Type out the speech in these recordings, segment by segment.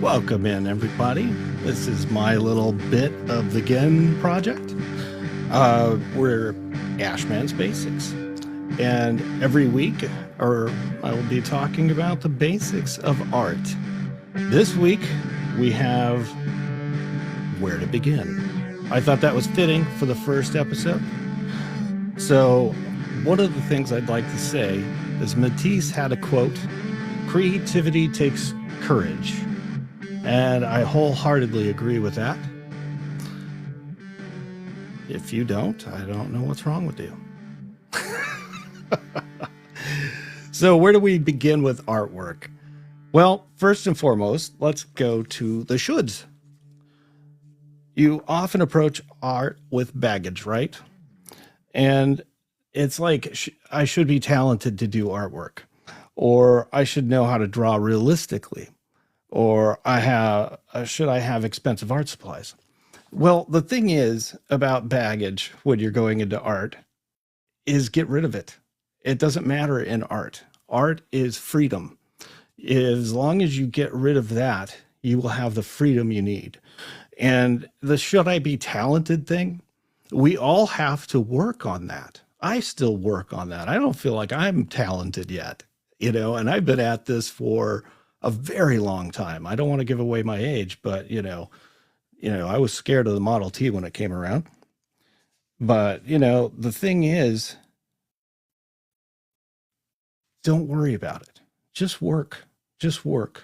Welcome in, everybody. This is my little bit of the Ginn Project. We're Ashman's Basics. And every week, I will be talking about the basics of art. This week, we have Where to Begin. I thought that was fitting for the first episode. So, one of the things I'd like to say is Matisse had a quote, "Creativity takes courage." And I wholeheartedly agree with that. If you don't, I don't know what's wrong with you. So where do we begin with artwork? Well, first and foremost, let's go to the shoulds. You often approach art with baggage, right? And it's like, I should be talented to do artwork, or I should know how to draw realistically, or should I have expensive art supplies? Well, the thing is about baggage when you're going into art is get rid of it. It doesn't matter in art. Art is freedom. As long as you get rid of that, you will have the freedom you need. And the should I be talented thing, we all have to work on that. I still work on that. I don't feel like I'm talented yet, and I've been at this for a very long time. I don't want to give away my age, but I was scared of the Model T when it came around. But, the thing is, don't worry about it. Just work. Just work.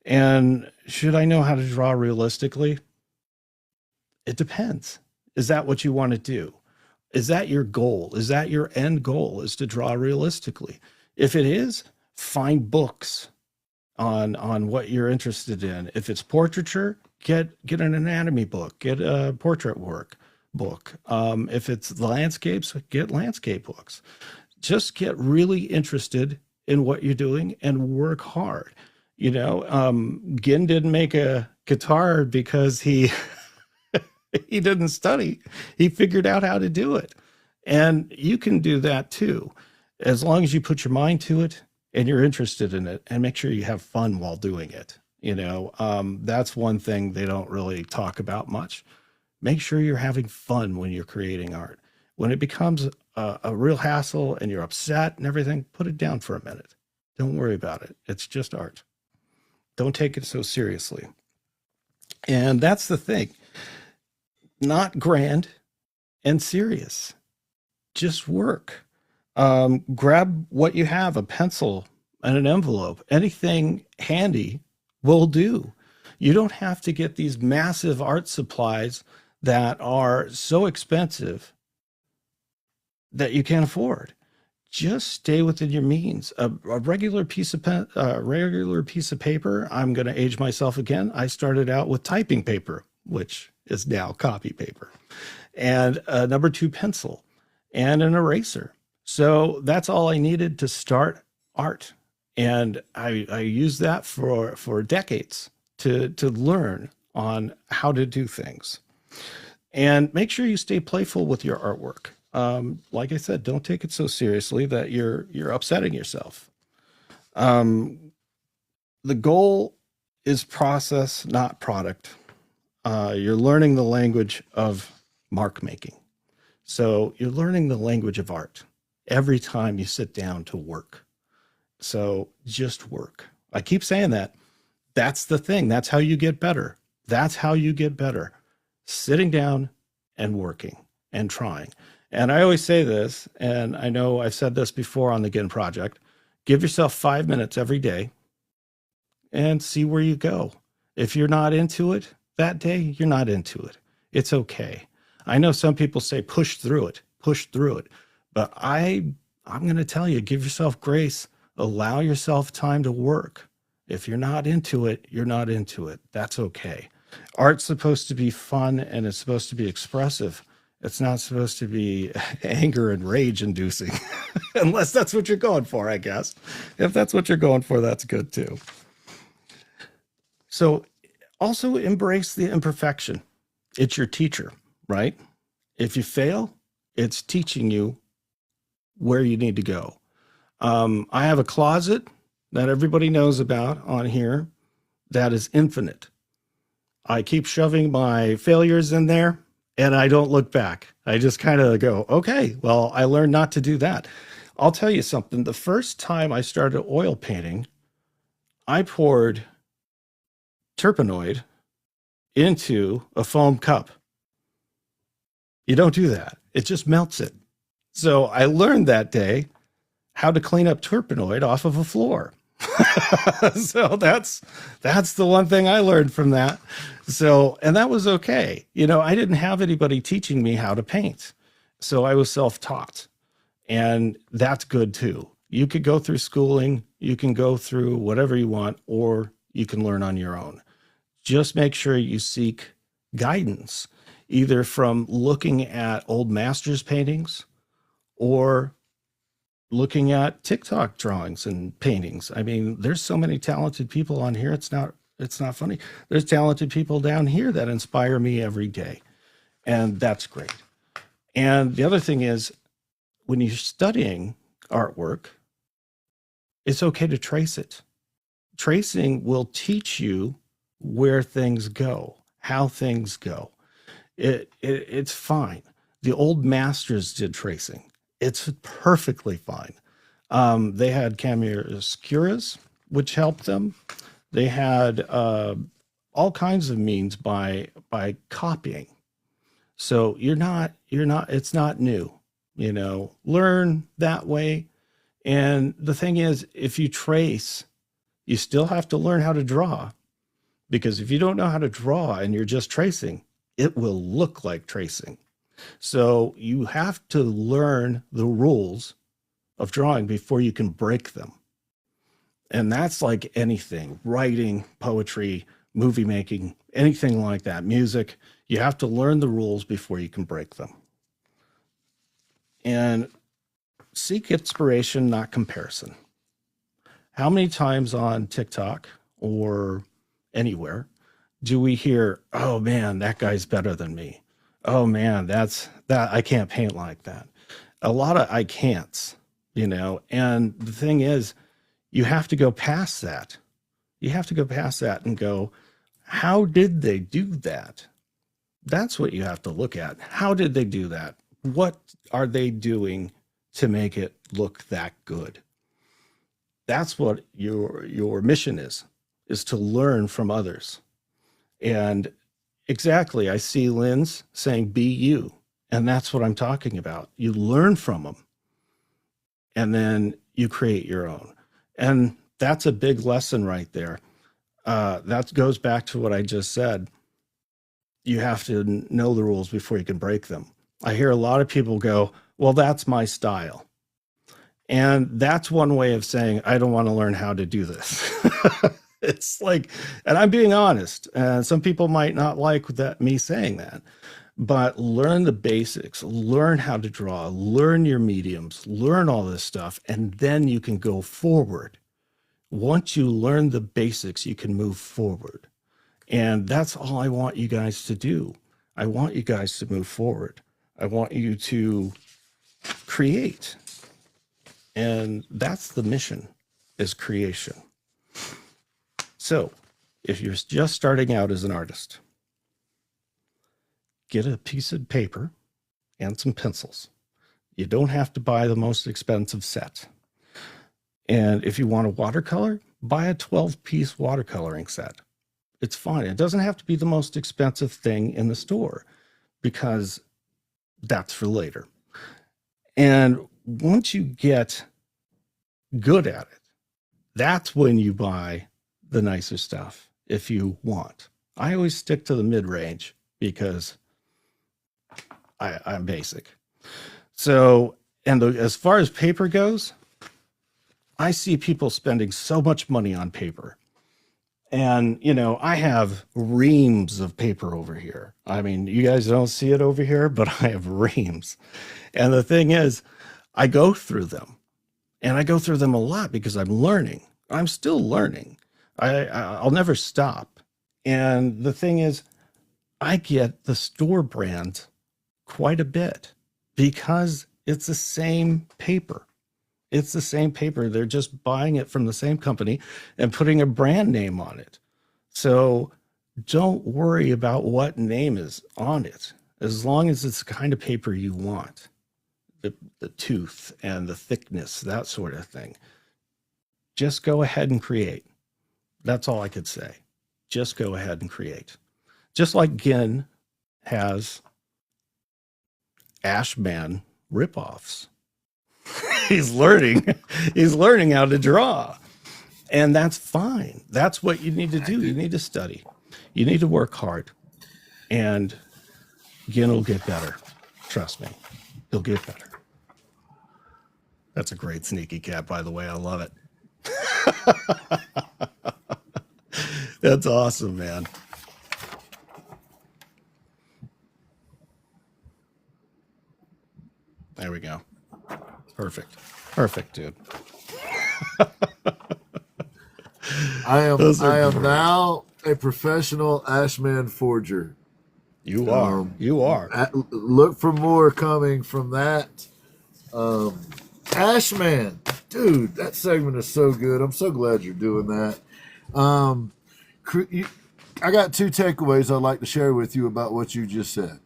And should I know how to draw realistically? It depends. Is that what you want to do? Is that your goal? Is that your end goal, is to draw realistically? If it is, find books on what you're interested in. If it's portraiture, get an anatomy book, get a portrait work book. If it's landscapes, get landscape books. Just get really interested in what you're doing and work hard. Ginn didn't make a guitar because he he didn't study. He figured out how to do it. And you can do that too, as long as you put your mind to it and you're interested in it, and make sure you have fun while doing it. That's one thing they don't really talk about much. Make sure you're having fun when you're creating art. When it becomes a real hassle and you're upset and everything, put it down for a minute. Don't worry about it. It's just art. Don't take it so seriously. And that's the thing. Not grand and serious. Just work. Grab what you have, a pencil and an envelope. Anything handy will do. You don't have to get these massive art supplies that are so expensive that you can't afford. Just stay within your means. A regular piece of paper. I'm going to age myself again. I started out with typing paper, which is now copy paper, and a number 2 pencil and an eraser. So that's all I needed to start art. And I used that for decades to learn on how to do things. And make sure you stay playful with your artwork. Like I said, don't take it so seriously that you're upsetting yourself. The goal is process, not product. You're learning the language of mark making. So you're learning the language of art every time you sit down to work. So just work. I keep saying that. That's the thing. That's how you get better. That's how you get better. Sitting down and working and trying. And I always say this, and I know I've said this before on the Ginn Project, give yourself 5 minutes every day and see where you go. If you're not into it that day, you're not into it. It's okay. I know some people say push through it. But I'm going to tell you, give yourself grace. Allow yourself time to work. If you're not into it, you're not into it. That's okay. Art's supposed to be fun, and it's supposed to be expressive. It's not supposed to be anger and rage inducing, unless that's what you're going for, I guess. If that's what you're going for, that's good too. So also embrace the imperfection. It's your teacher, right? If you fail, it's teaching you where you need to go. I have a closet that everybody knows about on here that is infinite. I keep shoving my failures in there and I don't look back. I just kind of go, okay, well, I learned not to do that. I'll tell you something. The first time I started oil painting, I poured turpenoid into a foam cup. You don't do that. It just melts it. So I learned that day how to clean up turpenoid off of a floor. So that's the one thing I learned from that. So, and that was okay. You know, I didn't have anybody teaching me how to paint. So I was self-taught, and that's good too. You could go through schooling, you can go through whatever you want, or you can learn on your own. Just make sure you seek guidance, either from looking at old masters paintings or looking at TikTok drawings and paintings. I mean, there's so many talented people on here. It's not funny. There's talented people down here that inspire me every day. And that's great. And the other thing is, when you're studying artwork, it's okay to trace it. Tracing will teach you where things go, how things go. It's fine. The old masters did tracing. It's perfectly fine. They had chiaroscuras, which helped them. They had all kinds of means by copying. So it's not new, you know, learn that way. And the thing is, if you trace, you still have to learn how to draw, because if you don't know how to draw and you're just tracing, it will look like tracing. So you have to learn the rules of drawing before you can break them. And that's like anything, writing, poetry, movie making, anything like that, music. You have to learn the rules before you can break them. And seek inspiration, not comparison. How many times on TikTok or anywhere do we hear, oh man, that guy's better than me? Oh man, I can't paint like that. A lot of I can'ts, you know, and the thing is, you have to go past that. You have to go past that and go, how did they do that? That's what you have to look at. How did they do that? What are they doing to make it look that good? That's what your mission is to learn from others. And exactly, I see Lynn's saying, be you. And that's what I'm talking about. You learn from them, and then you create your own. And that's a big lesson right there. That goes back to what I just said. You have to know the rules before you can break them. I hear a lot of people go, well, that's my style. And that's one way of saying, I don't want to learn how to do this. It's like, and I'm being honest, and some people might not like that, me saying that, but learn the basics, learn how to draw, learn your mediums, learn all this stuff, and then you can go forward. Once you learn the basics, you can move forward. And that's all I want you guys to do. I want you guys to move forward. I want you to create. And that's the mission, is creation. So if you're just starting out as an artist, get a piece of paper and some pencils. You don't have to buy the most expensive set. And if you want a watercolor, buy a 12-piece watercoloring set. It's fine. It doesn't have to be the most expensive thing in the store, because that's for later. And once you get good at it, that's when you buy the nicer stuff if you want. I always stick to the mid-range because I'm basic. So, and as far as paper goes, I see people spending so much money on paper. And, you know, I have reams of paper over here. I mean, you guys don't see it over here, but I have reams. And the thing is, I go through them. And I go through them a lot because I'm learning. I'm still learning. I'll never stop. And the thing is, I get the store brand quite a bit because it's the same paper. It's the same paper. They're just buying it from the same company and putting a brand name on it. So don't worry about what name is on it, as long as it's the kind of paper you want, the tooth and the thickness, that sort of thing. Just go ahead and create. That's all I could say. Just go ahead and create. Just like Ginn has Ashman ripoffs. He's learning how to draw. And that's fine. That's what you need to do. You need to study. You need to work hard. And Ginn will get better. Trust me. He'll get better. That's a great sneaky cat, by the way. I love it. That's awesome, man. There we go. Perfect. Perfect, dude. I am now a professional Ashman forger. You are. You are. Look for more coming from that. Ashman, dude, that segment is so good. I'm so glad you're doing that. I got 2 takeaways I'd like to share with you about what you just said.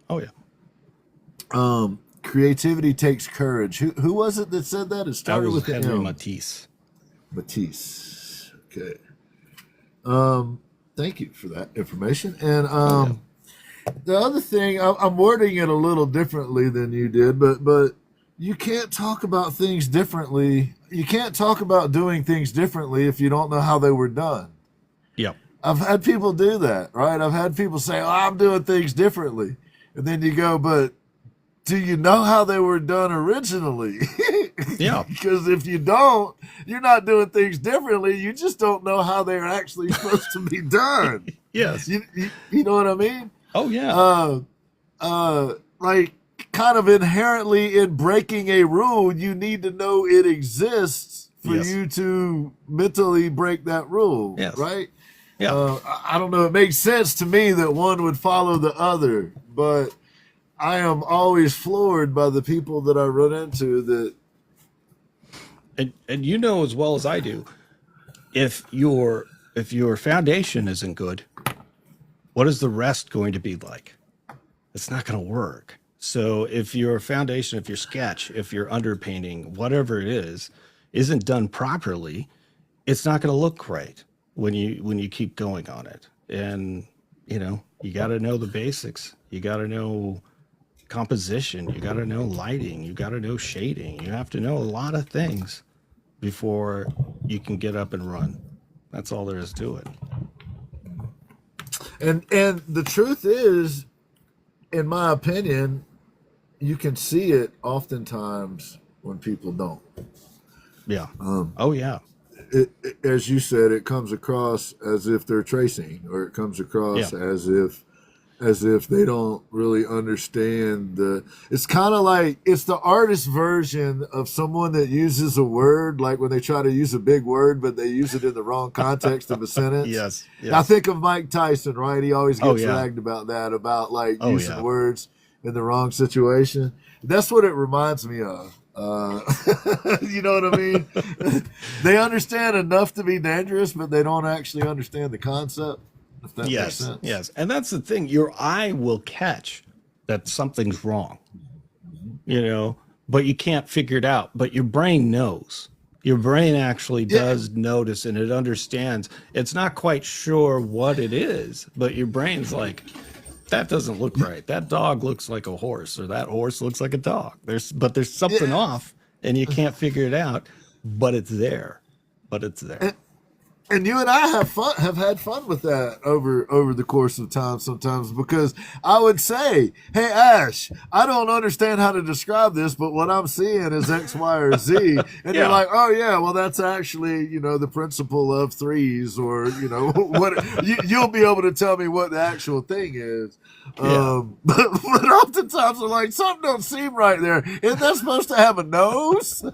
Oh, yeah. Creativity takes courage. Who was it that said that? It started with Henry Matisse. Matisse. Okay. Thank you for that information. And the other thing, I'm wording it a little differently than you did, but you can't talk about things differently. You can't talk about doing things differently if you don't know how they were done. Yep. I've had people do that, right? I've had people say, "Oh, I'm doing things differently," and then you go, "But do you know how they were done originally?" Yeah. Because if you don't, you're not doing things differently. You just don't know how they're actually supposed to be done. Yes. You know what I mean? Oh, yeah. Like kind of inherently in breaking a rule, you need to know it exists for you to mentally break that rule. Yes. Right? Yeah. I don't know. It makes sense to me that one would follow the other, but I am always floored by the people that I run into that. And you know as well as I do, if your foundation isn't good, what is the rest going to be like? It's not going to work. So if your foundation, if your sketch, if your underpainting, whatever it is, isn't done properly, it's not going to look great when you keep going on it. And you got to know the basics. You got to know composition. You got to know lighting. You got to know shading. You have to know a lot of things before you can get up and run. That's all there is to it. And the truth is, in my opinion, you can see it oftentimes when people don't. Yeah. Oh, yeah. As you said, it comes across as if they're tracing, or it comes across as if they don't really understand it's kind of like it's the artist version of someone that uses a word, like when they try to use a big word, but they use it in the wrong context of a sentence. Yes. I think of Mike Tyson, right? He always gets ragged about that, about like using words in the wrong situation. That's what it reminds me of. You know what I mean? They understand enough to be dangerous, but they don't actually understand the concept. If that makes sense. Yes. And that's the thing. Your eye will catch that something's wrong, but you can't figure it out. But your brain knows. Your brain actually does notice, and it understands. It's not quite sure what it is, but your brain's like, that doesn't look right. That dog looks like a horse, or that horse looks like a dog. There's something off, and you can't figure it out, but it's there. And you and I have had fun with that over the course of time sometimes, because I would say, "Hey, Ash, I don't understand how to describe this, but what I'm seeing is X, Y, or Z." And you're like, "Oh yeah, well that's actually, the principle of threes, or, what you'll be able to tell me what the actual thing is." But oftentimes I'm like, something don't seem right there. Isn't that supposed to have a nose?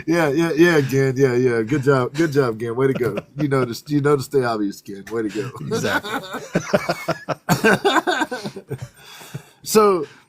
Yeah, Ginn. Yeah. Good job, Ginn. Way to go. You noticed the obvious, Ginn. Way to go. Exactly. So